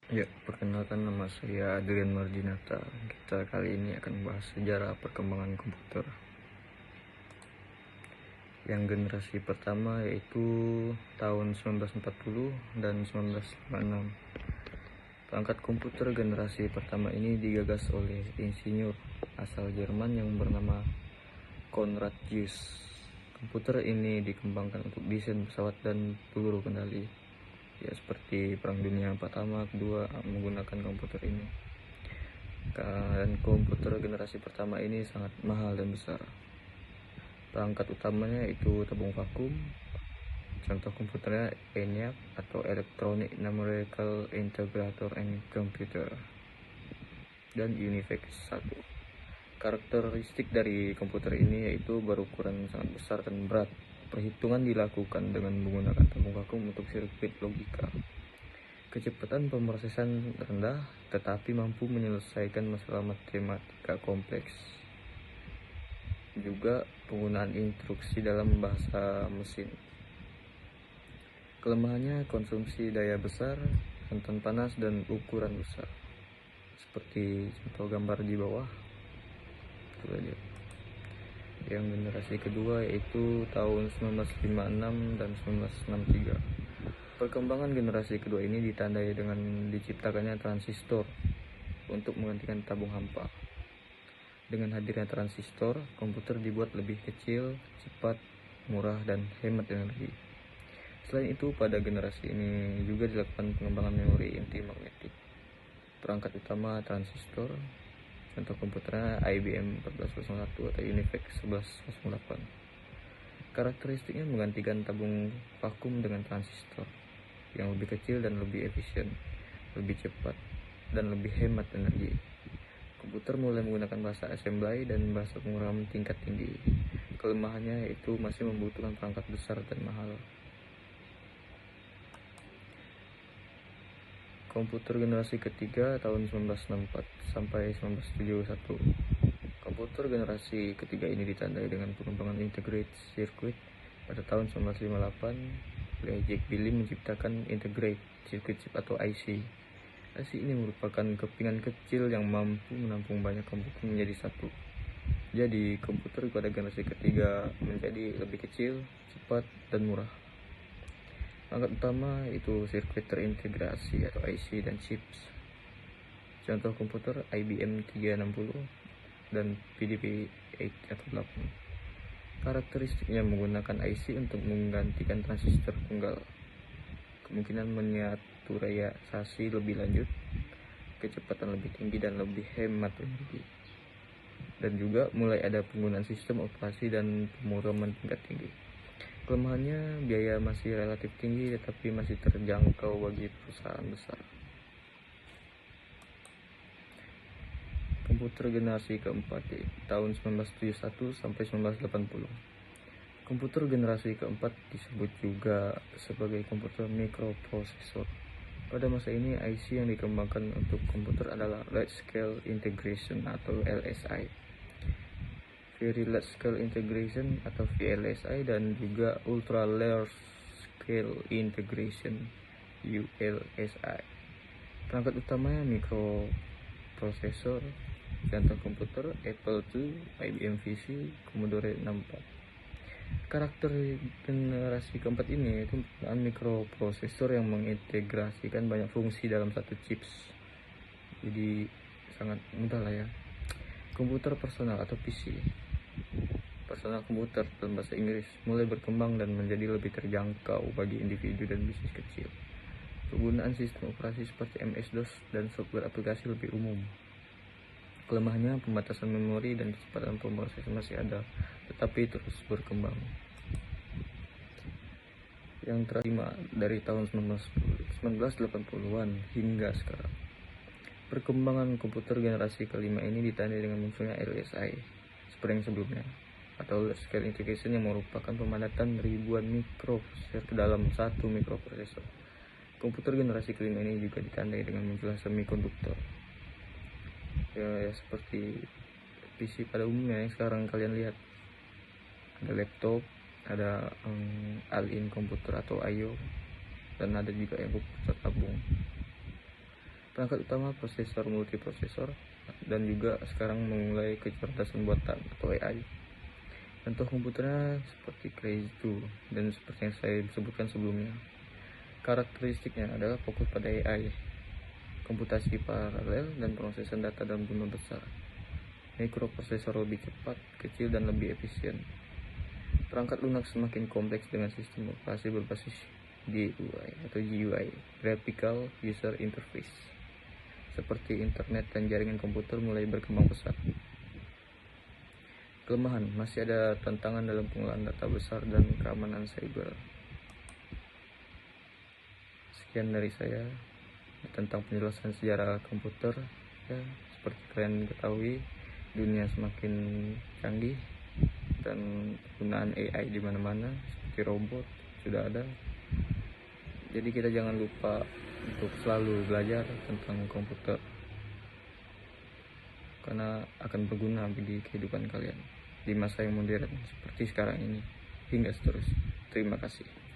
Ya, perkenalkan nama saya Adrian Marginata. Kita kali ini akan membahas sejarah perkembangan komputer. Yang generasi pertama yaitu tahun 1940 dan 1956. Perangkat komputer generasi pertama ini digagas oleh insinyur asal Jerman yang bernama Konrad Zuse. Komputer ini dikembangkan untuk desain pesawat dan peluru kendali. Ya, seperti Perang Dunia Pertama, Kedua menggunakan komputer ini. Dan komputer generasi pertama ini sangat mahal dan besar. Perangkat utamanya itu tabung vakum. Contoh komputernya ENIAC atau Electronic Numerical Integrator and Computer, dan UNIVAC 1. Karakteristik dari komputer ini yaitu berukuran sangat besar dan berat. Perhitungan dilakukan dengan menggunakan tabung vakum untuk sirkuit logika. Kecepatan pemrosesan rendah tetapi mampu menyelesaikan masalah matematika kompleks. Juga penggunaan instruksi dalam bahasa mesin. Kelemahannya konsumsi daya besar, rentan panas, dan ukuran besar. Seperti contoh gambar di bawah. Itu aja. Yang generasi kedua yaitu tahun 1956 dan 1963. Perkembangan generasi kedua ini ditandai dengan diciptakannya transistor untuk menggantikan tabung hampa. Dengan hadirnya transistor, komputer dibuat lebih kecil, cepat, murah, dan hemat energi. Selain itu, pada generasi ini juga dilakukan pengembangan memori inti magnetik. Perangkat utama transistor, contoh komputernya IBM 1401 atau UNIVAC 1108. Karakteristiknya menggantikan tabung vakum dengan transistor yang lebih kecil dan lebih efisien, lebih cepat, dan lebih hemat energi. Komputer mulai menggunakan bahasa assembly dan bahasa pemrograman tingkat tinggi. Kelemahannya yaitu masih membutuhkan perangkat besar dan mahal. Komputer generasi ketiga tahun 1964 sampai 1971. Komputer generasi ketiga ini ditandai dengan pengembangan integrated circuit. Pada tahun 1958, oleh Jack Billy menciptakan integrated circuit chip atau IC. IC ini merupakan kepingan kecil yang mampu menampung banyak komputer menjadi satu. Jadi komputer pada generasi ketiga menjadi lebih kecil, cepat, dan murah. Perangkat utama itu sirkuit terintegrasi atau IC dan chips. Contoh komputer IBM 360 dan PDP-8 atau 8. Karakteristiknya menggunakan IC untuk menggantikan transistor tunggal. Kemungkinan miniaturisasi lebih lanjut, kecepatan lebih tinggi, dan lebih hemat energi. Dan juga mulai ada penggunaan sistem operasi dan pemrograman tingkat tinggi. Kelemahannya biaya masih relatif tinggi tetapi masih terjangkau bagi perusahaan besar. Komputer generasi keempat tahun 1971 sampai 1980. Komputer generasi keempat disebut juga sebagai komputer mikroprosesor. Pada masa ini IC yang dikembangkan untuk komputer adalah Large Scale Integration atau LSI, Very Large Scale Integration atau VLSI, dan juga Ultra Large Scale Integration ULSI. Perangkat utamanya mikroprosesor. Contoh komputer Apple II, IBM PC, Commodore 64. Karakter generasi keempat ini yaitu penggunaan mikroprosesor yang mengintegrasikan banyak fungsi dalam satu chips. Jadi sangat mudah lah ya. Komputer personal atau PC, personal komputer dalam bahasa Inggris, mulai berkembang dan menjadi lebih terjangkau bagi individu dan bisnis kecil. Penggunaan sistem operasi seperti MS-DOS dan software aplikasi lebih umum. Kelemahannya pembatasan memori dan kecepatan pemrosesan masih ada, tetapi terus berkembang. Yang terima dari tahun 1980-an hingga sekarang. Perkembangan komputer generasi kelima ini ditandai dengan munculnya LSI seperti yang sebelumnya, atau Large Scale Integration, yang merupakan pemadatan ribuan mikroprosesor ke dalam satu mikroprosesor. Komputer generasi kelima ini juga ditandai dengan munculnya semikonduktor. Ya seperti PC pada umumnya yang sekarang kalian lihat. Ada laptop, ada all-in komputer atau I/O, dan ada juga yang komputer tabung. Perangkat utama prosesor multiprosesor, dan juga sekarang memulai kecerdasan buatan atau AI. Contoh komputernya seperti Cray 2, dan seperti yang saya sebutkan sebelumnya. Karakteristiknya adalah fokus pada AI, komputasi paralel, dan pemrosesan data dalam jumlah besar. Mikroprosesor lebih cepat, kecil, dan lebih efisien. Perangkat lunak semakin kompleks dengan sistem operasi berbasis GUI atau GUI, Graphical User Interface, seperti internet dan jaringan komputer mulai berkembang pesat. Kelemahan, masih ada tantangan dalam pengolahan data besar dan keamanan cyber. Sekian dari saya tentang penjelasan sejarah komputer. Ya, seperti kalian ketahui, dunia semakin canggih dan penggunaan AI di mana-mana, seperti robot sudah ada. Jadi kita jangan lupa untuk selalu belajar tentang komputer, karena akan berguna bagi kehidupan kalian di masa yang modern seperti sekarang ini hingga seterusnya. Terima kasih.